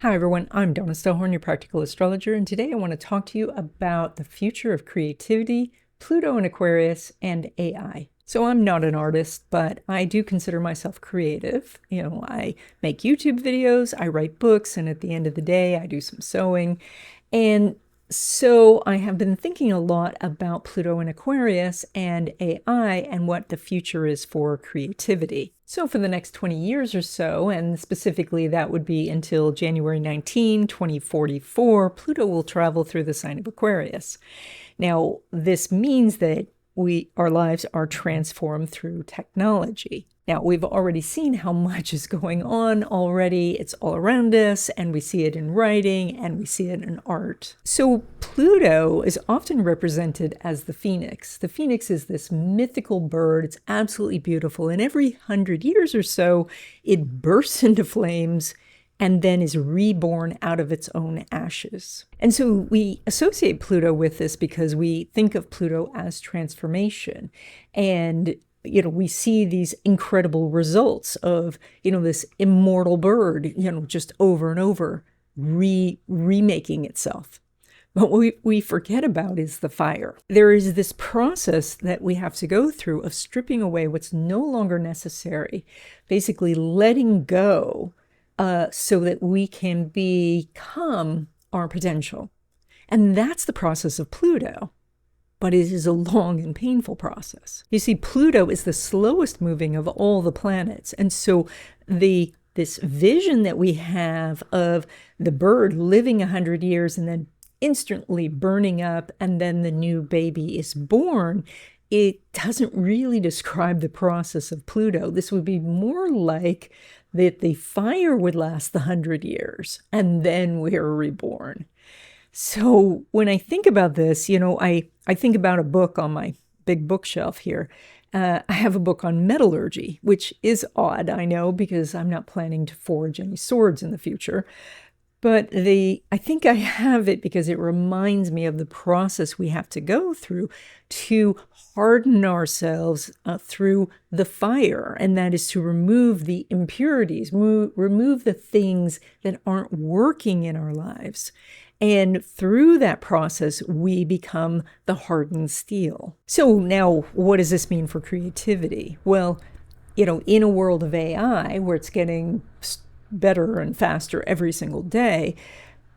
Hi everyone, I'm Donna Stellhorn, your practical astrologer, and today I want to talk to you about the future of creativity, Pluto in Aquarius, and AI. So I'm not an artist, but I do consider myself creative. I make YouTube videos, I write books, and at the end of the day, I do some sewing. And so I have been thinking a lot about Pluto in Aquarius and AI and what the future is for creativity. So for the next 20 years or so, and specifically that would be until January 19, 2044, Pluto will travel through the sign of Aquarius. Now, this means that our lives are transformed through technology. Now, we've already seen how much is going on already. It's all around us, and we see it in writing, and we see it in art. So Pluto is often represented as the phoenix. The phoenix is this mythical bird. It's absolutely beautiful, and every 100 years or so, it bursts into flames and then is reborn out of its own ashes. And so we associate Pluto with this because we think of Pluto as transformation. And we see these incredible results of, this immortal bird, just over and over, remaking itself. But what we forget about is the fire. There is this process that we have to go through of stripping away what's no longer necessary, basically letting go so that we can become our potential. And that's the process of Pluto. But it is a long and painful process. You see, Pluto is the slowest moving of all the planets. And so this vision that we have of the bird living 100 years and then instantly burning up and then the new baby is born, it doesn't really describe the process of Pluto. This would be more like that the fire would last the 100 years and then we're reborn. So when I think about this, I think about a book on my big bookshelf here. I have a book on metallurgy, which is odd, I know, because I'm not planning to forge any swords in the future. But I think I have it because it reminds me of the process we have to go through to harden ourselves through the fire. And that is to remove the impurities, remove the things that aren't working in our lives. And through that process, we become the hardened steel. So now, what does this mean for creativity? Well, in a world of AI, where it's getting better and faster every single day,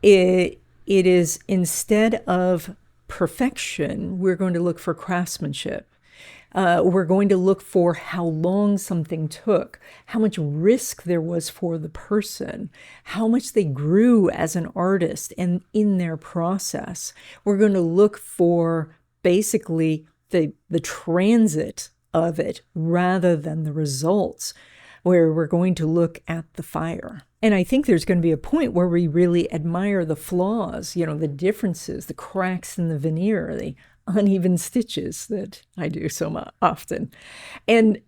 it is, instead of perfection, we're going to look for craftsmanship. We're going to look for how long something took, how much risk there was for the person, how much they grew as an artist and in their process. We're going to look for basically the transit of it rather than the results, where we're going to look at the fire. And I think there's going to be a point where we really admire the flaws, the differences, the cracks in the veneer, the uneven stitches that I do so often. And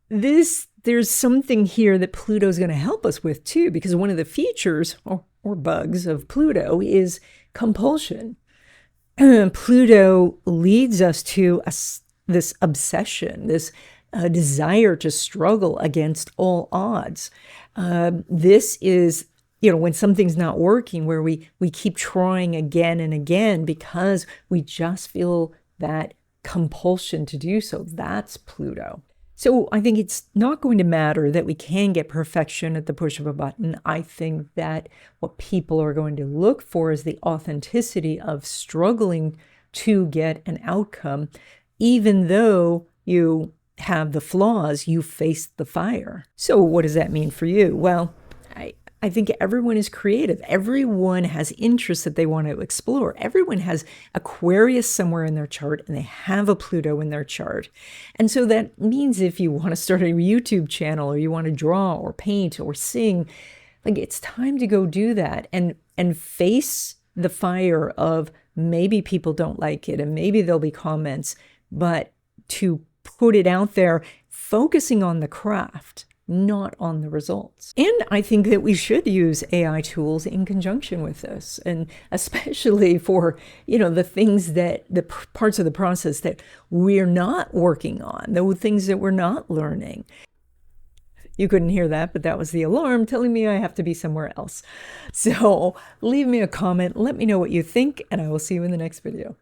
there's something here that Pluto's going to help us with too, because one of the features or bugs of Pluto is compulsion. Pluto leads us to this obsession, this desire to struggle against all odds. This is, when something's not working, where we keep trying again and again because we just feel that compulsion to do so. That's Pluto. So I think it's not going to matter that we can get perfection at the push of a button. I think that what people are going to look for is the authenticity of struggling to get an outcome, even though you have the flaws, you faced the fire. So what does that mean for you? Well, I think everyone is creative. Everyone has interests that they want to explore. Everyone has Aquarius somewhere in their chart, and they have a Pluto in their chart. And so that means if you want to start a YouTube channel, or you want to draw or paint or sing, it's time to go do that and face the fire of maybe people don't like it and maybe there'll be comments, but to put it out there, focusing on the craft, not on the results. And I think that we should use AI tools in conjunction with this, and especially for, the things the parts of the process that we're not working on, the things that we're not learning. You couldn't hear that, but that was the alarm telling me I have to be somewhere else. So leave me a comment, let me know what you think, and I will see you in the next video.